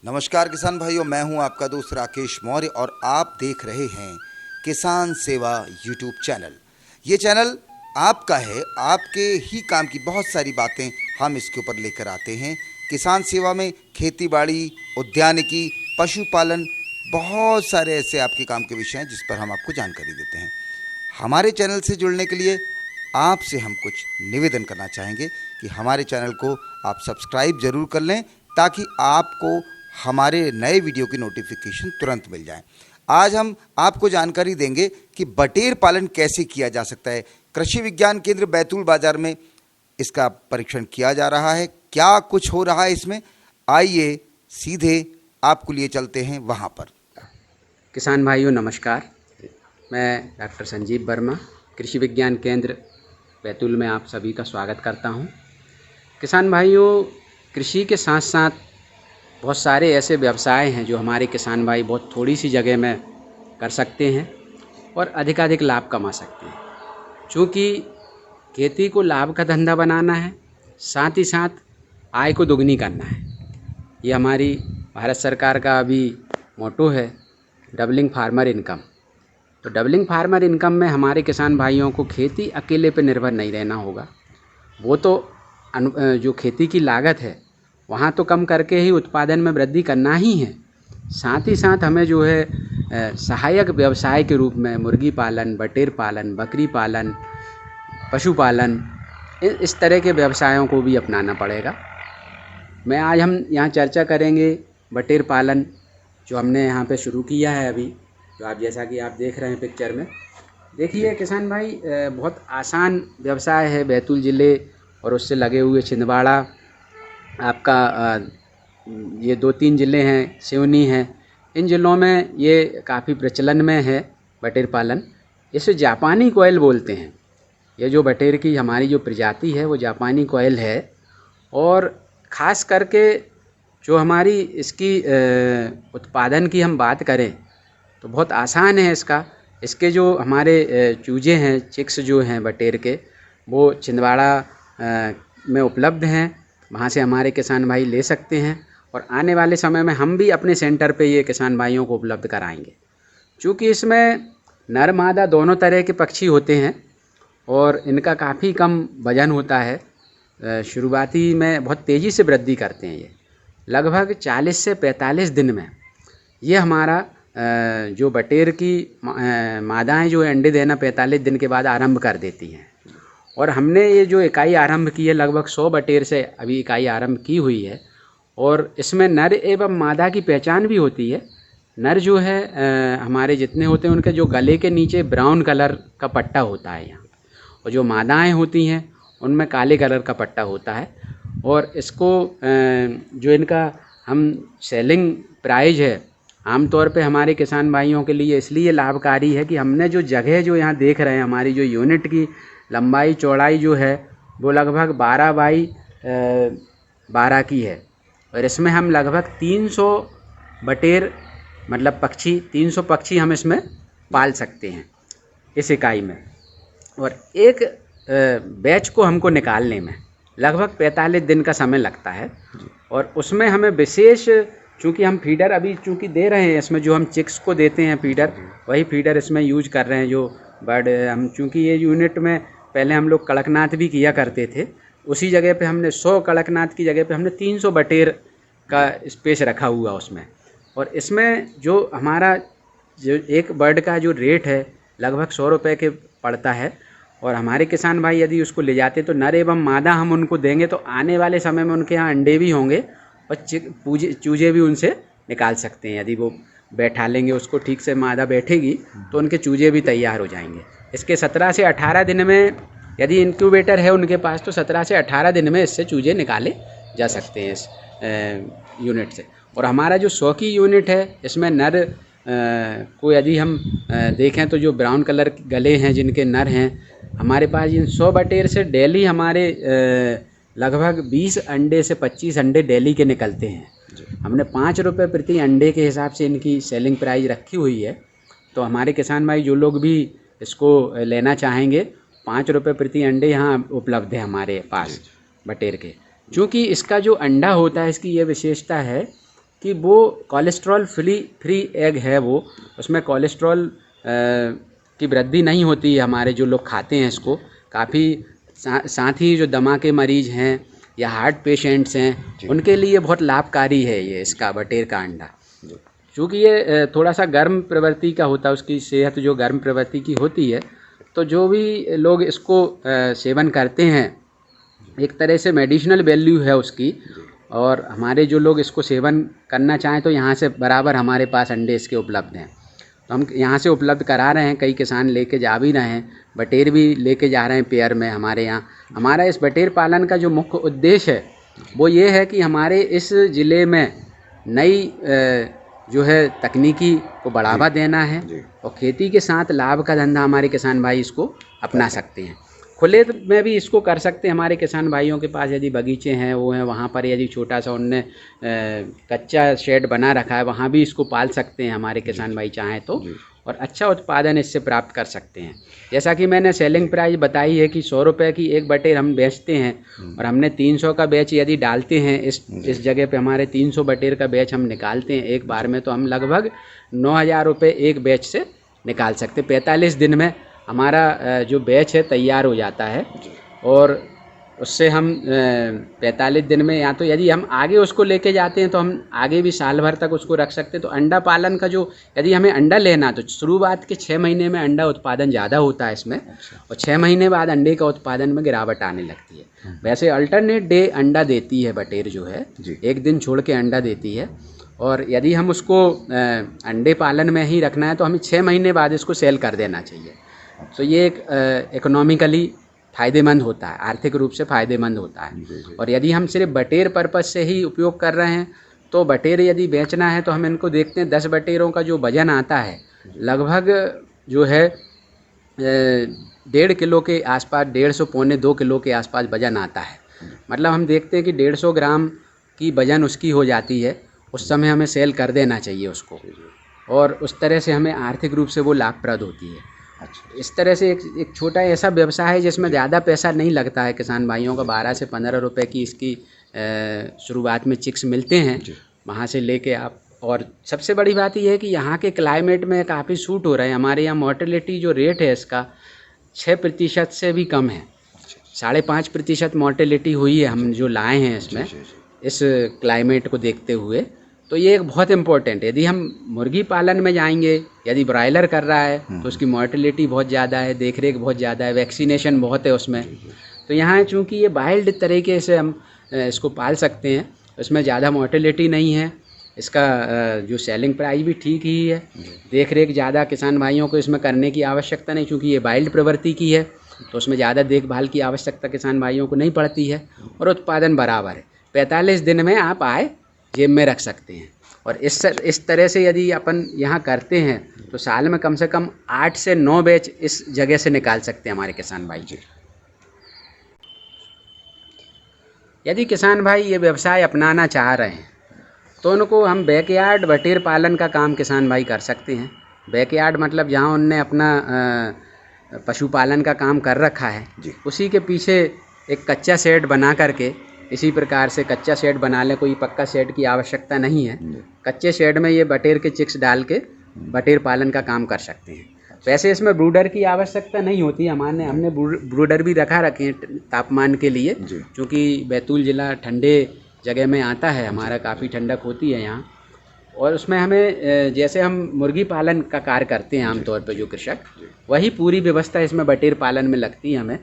नमस्कार किसान भाइयों, मैं हूं आपका दोस्त राकेश मौर्य और आप देख रहे हैं किसान सेवा यूट्यूब चैनल। ये चैनल आपका है, आपके ही काम की बहुत सारी बातें हम इसके ऊपर लेकर आते हैं। किसान सेवा में खेती बाड़ी, उद्यानिकी, पशुपालन, बहुत सारे ऐसे आपके काम के विषय हैं जिस पर हम आपको जानकारी देते हैं। हमारे चैनल से जुड़ने के लिए आपसे हम कुछ निवेदन करना चाहेंगे कि हमारे चैनल को आप सब्सक्राइब ज़रूर कर लें ताकि आपको हमारे नए वीडियो की नोटिफिकेशन तुरंत मिल जाए। आज हम आपको जानकारी देंगे कि बटेर पालन कैसे किया जा सकता है। कृषि विज्ञान केंद्र बैतूल बाजार में इसका परीक्षण किया जा रहा है। क्या कुछ हो रहा है इसमें, आइए सीधे आपको लिए चलते हैं वहाँ पर। किसान भाइयों नमस्कार, मैं डॉक्टर संजीव वर्मा, कृषि विज्ञान केंद्र बैतूल में आप सभी का स्वागत करता हूं। किसान भाइयों, कृषि के साथ साथ बहुत सारे ऐसे व्यवसाय हैं जो हमारे किसान भाई बहुत थोड़ी सी जगह में कर सकते हैं और अधिकाधिक लाभ कमा सकते हैं। चूँकि खेती को लाभ का धंधा बनाना है, साथ ही साथ आय को दुगनी करना है। ये हमारी भारत सरकार का अभी मोटो है, डबलिंग फार्मर इनकम। तो डबलिंग फार्मर इनकम में हमारे किसान भाइयों को खेती अकेले पर निर्भर नहीं रहना होगा। वो तो जो खेती की लागत है वहाँ तो कम करके ही उत्पादन में वृद्धि करना ही है। साथ ही साथ हमें जो है सहायक व्यवसाय के रूप में मुर्गी पालन, बटेर पालन, बकरी पालन, पशुपालन, इस तरह के व्यवसायों को भी अपनाना पड़ेगा। हम यहाँ चर्चा करेंगे बटेर पालन जो हमने यहाँ पे शुरू किया है अभी, जो आप जैसा कि आप देख रहे हैं पिक्चर में। देखिए किसान भाई, बहुत आसान व्यवसाय है। बैतूल ज़िले और उससे लगे हुए छिंदवाड़ा, आपका ये 2-3 ज़िले हैं, सिवनी है, इन ज़िलों में ये काफ़ी प्रचलन में है बटेर पालन। इसे जापानी कोयल बोलते हैं। ये जो बटेर की हमारी जो प्रजाति है वो जापानी कोयल है। और ख़ास करके जो हमारी इसकी उत्पादन की हम बात करें तो बहुत आसान है इसके जो हमारे चूजे हैं, चिक्स जो हैं बटेर के, वो छिंदवाड़ा में उपलब्ध हैं। वहाँ से हमारे किसान भाई ले सकते हैं और आने वाले समय में हम भी अपने सेंटर पे ये किसान भाइयों को उपलब्ध कराएंगे। चूँकि इसमें नर मादा दोनों तरह के पक्षी होते हैं और इनका काफ़ी कम वजन होता है। शुरुआती में बहुत तेज़ी से वृद्धि करते हैं। ये लगभग 40 से 45 दिन में ये हमारा जो बटेर की मादाएँ जो अंडे देना 45 दिन के बाद आरंभ कर देती हैं। और हमने ये जो इकाई आरंभ की है, लगभग 100 बटेर से अभी इकाई आरंभ की हुई है। और इसमें नर एवं मादा की पहचान भी होती है। नर जो है हमारे जितने होते हैं उनके जो गले के नीचे ब्राउन कलर का पट्टा होता है यहाँ, और जो मादाएँ होती हैं उनमें काले कलर का पट्टा होता है। और इसको जो इनका हम सेलिंग प्राइस है आमतौर पे हमारे किसान भाइयों के लिए इसलिए लाभकारी है कि हमने जो जगह जो यहाँ देख रहे हैं, हमारी जो यूनिट की लंबाई चौड़ाई जो है वो लगभग 12 बाई 12 की है। और इसमें हम लगभग 300 बटेर मतलब पक्षी 300 पक्षी हम इसमें पाल सकते हैं इस इकाई में। और एक बैच को हमको निकालने में लगभग 45 दिन का समय लगता है। और उसमें हमें विशेष, चूँकि हम फीडर अभी चूँकि दे रहे हैं, इसमें जो हम चिक्स को देते हैं फीडर, वही फीडर इसमें यूज कर रहे हैं। जो बर्ड हम, चूँकि ये यूनिट में पहले हम लोग कड़कनाथ भी किया करते थे, उसी जगह पे हमने 100 कड़कनाथ की जगह पे हमने 300 बटेर का स्पेस रखा हुआ उसमें। और इसमें जो हमारा जो एक बर्ड का जो रेट है लगभग 100 रुपये के पड़ता है। और हमारे किसान भाई यदि उसको ले जाते तो नर एवं मादा हम उनको देंगे तो आने वाले समय में उनके यहाँ अंडे भी होंगे और चूजे भी उनसे निकाल सकते हैं। यदि वो बैठा लेंगे उसको ठीक से, मादा बैठेगी तो उनके चूजे भी तैयार हो जाएंगे। इसके 17 से 18 दिन में, यदि इंक्यूबेटर है उनके पास, तो 17 से 18 दिन में इससे चूजे निकाले जा सकते हैं इस यूनिट से। और हमारा जो 100 की यूनिट है इसमें नर को यदि हम देखें तो जो ब्राउन कलर के गले हैं जिनके नर हैं, हमारे पास इन 100 बटेर से डेली हमारे लगभग 20 अंडे से 25 अंडे डेली के निकलते हैं। हमने 5 रुपये प्रति अंडे के हिसाब से इनकी सेलिंग प्राइस रखी हुई है। तो हमारे किसान भाई जो लोग भी इसको लेना चाहेंगे, 5 रुपये प्रति अंडे यहाँ उपलब्ध है हमारे पास बटेर के। चूँकि इसका जो अंडा होता है, इसकी ये विशेषता है कि वो कोलेस्ट्रॉल फ्री एग है, वो उसमें कोलेस्ट्रॉल की वृद्धि नहीं होती है। हमारे जो लोग खाते हैं इसको काफ़ी साथ ही जो दमा के मरीज़ हैं या हार्ट पेशेंट्स हैं उनके लिए बहुत लाभकारी है ये इसका बटेर का अंडा। चूँकि ये थोड़ा सा गर्म प्रवृत्ति का होता है, उसकी सेहत जो गर्म प्रवृत्ति की होती है, तो जो भी लोग इसको सेवन करते हैं एक तरह से मेडिसिनल वैल्यू है उसकी। और हमारे जो लोग इसको सेवन करना चाहें तो यहाँ से बराबर हमारे पास अंडे इसके उपलब्ध हैं, तो हम यहाँ से उपलब्ध करा रहे हैं। कई किसान लेके जा भी रहे हैं, बटेर भी लेके जा रहे हैं पेयर में हमारे यहाँ। हमारा इस बटेर पालन का जो मुख्य उद्देश्य है वो ये है कि हमारे इस ज़िले में नई जो है तकनीकी को बढ़ावा देना है और खेती के साथ लाभ का धंधा हमारे किसान भाई इसको अपना सकते हैं। खुले में भी इसको कर सकते हैं। हमारे किसान भाइयों के पास यदि बगीचे हैं वो हैं, वहाँ पर यदि छोटा सा उनने कच्चा शेड बना रखा है वहाँ भी इसको पाल सकते हैं हमारे किसान भाई चाहें तो, और अच्छा उत्पादन इससे प्राप्त कर सकते हैं। जैसा कि मैंने सेलिंग प्राइस बताई है कि 100 रुपये की एक बटेर हम बेचते हैं और हमने 300 का बैच यदि डालते हैं इस जगह पे हमारे 300 बटेर का बैच हम निकालते हैं एक बार में, तो हम लगभग 9,000 रुपये एक बैच से निकाल सकते। 45 दिन में हमारा जो बैच है तैयार हो जाता है और उससे हम 45 दिन में, या तो यदि हम आगे उसको लेके जाते हैं तो हम आगे भी साल भर तक उसको रख सकते हैं। तो अंडा पालन का जो यदि हमें अंडा लेना तो शुरुआत के 6 महीने में अंडा उत्पादन ज़्यादा होता है इसमें, और 6 महीने बाद अंडे का उत्पादन में गिरावट आने लगती है। वैसे अल्टरनेट डे अंडा देती है बटेर जो है, एक दिन छोड़ के अंडा देती है। और यदि हम उसको अंडे पालन में ही रखना है तो हमें 6 महीने बाद इसको सेल कर देना चाहिए। तो ये एक इकोनॉमिकली फ़ायदेमंद होता है, आर्थिक रूप से फ़ायदेमंद होता है। और यदि हम सिर्फ बटेर पर्पज़ से ही उपयोग कर रहे हैं तो बटेर यदि बेचना है तो हम इनको देखते हैं 10 बटेरों का जो वज़न आता है लगभग जो है 1.5 किलो के आसपास, 150 पौने 2 किलो के आसपास वज़न आता है। मतलब हम देखते हैं कि 150 ग्राम की वज़न उसकी हो जाती है, उस समय हमें सेल कर देना चाहिए उसको, और उस तरह से हमें आर्थिक रूप से वो लाभप्रद होती है। इस तरह से एक छोटा ऐसा व्यवसाय है जिसमें ज़्यादा पैसा नहीं लगता है किसान भाइयों का। 12 से 15 रुपए की इसकी शुरुआत में चिक्स मिलते हैं, वहाँ से लेके आप। और सबसे बड़ी बात यह है कि यहाँ के क्लाइमेट में काफ़ी सूट हो रहे हैं। हमारे यहाँ मोर्टेलिटी जो रेट है इसका 6% से भी कम है, 5.5% मोर्टेलिटी हुई है हम जो लाए हैं इसमें इस क्लाइमेट को देखते हुए। तो ये एक बहुत इम्पोर्टेंट है। यदि हम मुर्गी पालन में जाएंगे, यदि ब्रायलर कर रहा है तो उसकी मोर्टेलिटी बहुत ज़्यादा है, देखरेख बहुत ज़्यादा है, वैक्सीनेशन बहुत है उसमें। तो यहाँ चूँकि ये वाइल्ड तरीके से हम इसको पाल सकते हैं, इसमें ज़्यादा मोर्टेलिटी नहीं है, इसका जो सेलिंग प्राइस भी ठीक ही है, देखरेख ज़्यादा किसान भाइयों को इसमें करने की आवश्यकता नहीं, क्योंकि ये वाइल्ड प्रवृत्ति की है तो उसमें ज़्यादा देखभाल की आवश्यकता किसान भाइयों को नहीं पड़ती है, और उत्पादन बराबर है। 45 दिन में आप आए जेब में रख सकते हैं। और इस तरह से यदि अपन यहाँ करते हैं तो साल में कम से कम 8 से 9 बैच इस जगह से निकाल सकते हैं हमारे किसान भाई जी। यदि किसान भाई ये व्यवसाय अपनाना चाह रहे हैं तो उनको हम बैकयार्ड बटेर पालन का काम किसान भाई कर सकते हैं। बैकयार्ड मतलब जहाँ उनने अपना पशुपालन का काम कर रखा है, उसी के पीछे एक कच्चा शेड बना करके इसी प्रकार से कच्चा शेड बना लें, कोई पक्का शेड की आवश्यकता नहीं है। कच्चे शेड में ये बटेर के चिक्स डाल के बटेर पालन का काम कर सकते हैं। वैसे इसमें ब्रूडर की आवश्यकता नहीं होती। हमने ब्रूडर भी रखे हैं तापमान के लिए, क्योंकि बैतूल ज़िला ठंडे जगह में आता है, हमारा काफ़ी ठंडक होती है यहाँ। और उसमें हमें जैसे हम मुर्गी पालन का कार्य करते हैं आमतौर पर जो कृषक, वही पूरी व्यवस्था इसमें बटेर पालन में लगती है हमें।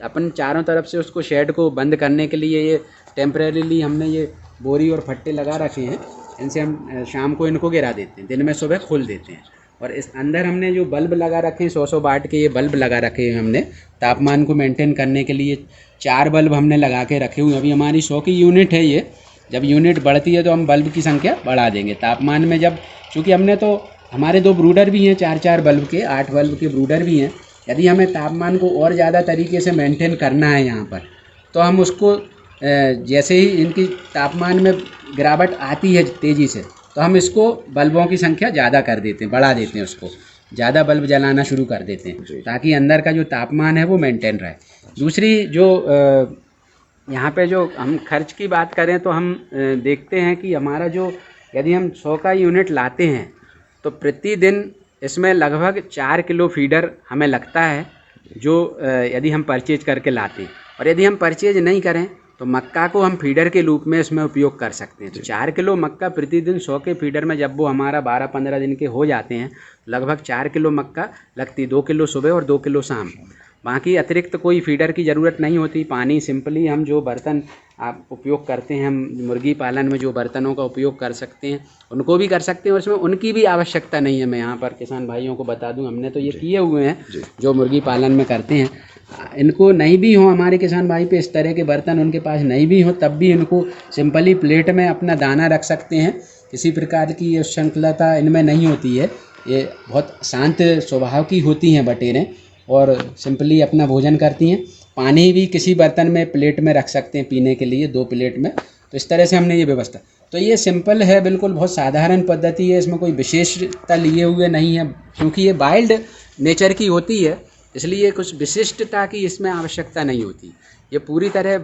अपन चारों तरफ से उसको शेड को बंद करने के लिए ये टेम्परेरीली हमने ये बोरी और फट्टे लगा रखे हैं, इनसे हम शाम को इनको गिरा देते हैं, दिन में सुबह खोल देते हैं। और इस अंदर हमने जो बल्ब लगा रखे हैं 100 वाट के, ये बल्ब लगा रखे हैं हमने तापमान को मेंटेन करने के लिए। 4 बल्ब हमने लगा के रखे हुए। अभी हमारी 100 की यूनिट है ये, जब यूनिट बढ़ती है तो हम बल्ब की संख्या बढ़ा देंगे तापमान में। जब चूँकि हमने तो हमारे 2 ब्रूडर भी हैं 4-4 बल्ब के, 8 बल्ब के ब्रूडर भी हैं। यदि हमें तापमान को और ज़्यादा तरीके से मेंटेन करना है यहाँ पर, तो हम उसको जैसे ही इनकी तापमान में गिरावट आती है तेज़ी से, तो हम इसको बल्बों की संख्या ज़्यादा कर देते हैं, बढ़ा देते हैं, उसको ज़्यादा बल्ब जलाना शुरू कर देते हैं, ताकि अंदर का जो तापमान है वो मेंटेन रहे। दूसरी जो यहाँ पे जो हम खर्च की बात करें तो हम देखते हैं कि हमारा जो यदि हम 100 का यूनिट लाते हैं तो प्रतिदिन इसमें लगभग 4 किलो फीडर हमें लगता है, जो यदि हम परचेज करके लाते हैं। और यदि हम परचेज नहीं करें तो मक्का को हम फीडर के रूप में इसमें उपयोग कर सकते हैं। तो 4 किलो मक्का प्रतिदिन 100 के फीडर में जब वो हमारा 12-15 दिन के हो जाते हैं, लगभग 4 किलो मक्का लगती, 2 किलो सुबह और 2 किलो शाम। बाकी अतिरिक्त कोई फीडर की ज़रूरत नहीं होती। पानी सिंपली हम जो बर्तन आप उपयोग करते हैं, हम मुर्गी पालन में जो बर्तनों का उपयोग कर सकते हैं उनको भी कर सकते हैं, और इसमें उनकी भी आवश्यकता नहीं है। मैं यहाँ पर किसान भाइयों को बता दूँ, हमने तो ये किए हुए हैं जो मुर्गी पालन में करते हैं। इनको नहीं भी हो, हमारे किसान भाई पे इस तरह के बर्तन उनके पास नहीं भी हो, तब भी इनको सिंपली प्लेट में अपना दाना रख सकते हैं। किसी प्रकार की ये श्रृंखलता इनमें नहीं होती है। ये बहुत शांत स्वभाव की होती हैं बटेरें, और सिंपली अपना भोजन करती हैं। पानी भी किसी बर्तन में प्लेट में रख सकते हैं पीने के लिए, 2 प्लेट में। तो इस तरह से हमने ये व्यवस्था, तो ये सिंपल है, बिल्कुल बहुत साधारण पद्धति है। इसमें कोई विशेषता लिए हुए नहीं है, क्योंकि ये वाइल्ड नेचर की होती है, इसलिए कुछ विशिष्टता की इसमें आवश्यकता नहीं होती। ये पूरी तरह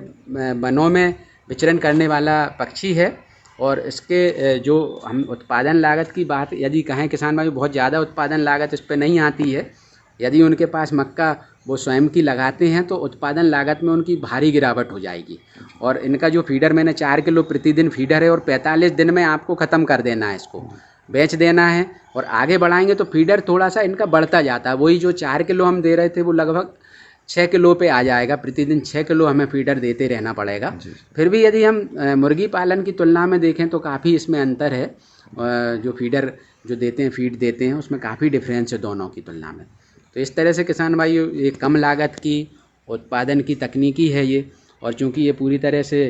वनों में विचरण करने वाला पक्षी है। और इसके जो हम उत्पादन लागत की बात यदि कहें, किसान भाई बहुत ज़्यादा उत्पादन लागत इस पर नहीं आती है। यदि उनके पास मक्का वो स्वयं की लगाते हैं तो उत्पादन लागत में उनकी भारी गिरावट हो जाएगी। और इनका जो फीडर, मैंने 4 किलो प्रतिदिन फीडर है, और 45 दिन में आपको ख़त्म कर देना है, इसको बेच देना है। और आगे बढ़ाएंगे तो फीडर थोड़ा सा इनका बढ़ता जाता है। वही जो 4 किलो हम दे रहे थे वो लगभग 6 किलो पे आ जाएगा। प्रतिदिन 6 किलो हमें फीडर देते रहना पड़ेगा। फिर भी यदि हम मुर्गी पालन की तुलना में देखें तो काफ़ी इसमें अंतर है। जो फीडर जो देते हैं, फीड देते हैं, उसमें काफ़ी डिफरेंस है दोनों की तुलना में। तो इस तरह से किसान भाई ये कम लागत की उत्पादन की तकनीकी है ये। और चूँकि ये पूरी तरह से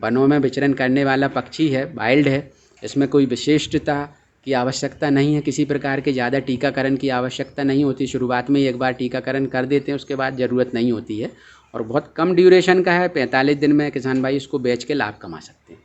वनों में विचरण करने वाला पक्षी है, वाइल्ड है, इसमें कोई विशिष्टता की आवश्यकता नहीं है। किसी प्रकार के ज़्यादा टीकाकरण की आवश्यकता नहीं होती। शुरुआत में ही एक बार टीकाकरण कर देते हैं, उसके बाद ज़रूरत नहीं होती है। और बहुत कम ड्यूरेशन का है, 45 दिन में किसान भाई इसको बेच के लाभ कमा सकते हैं।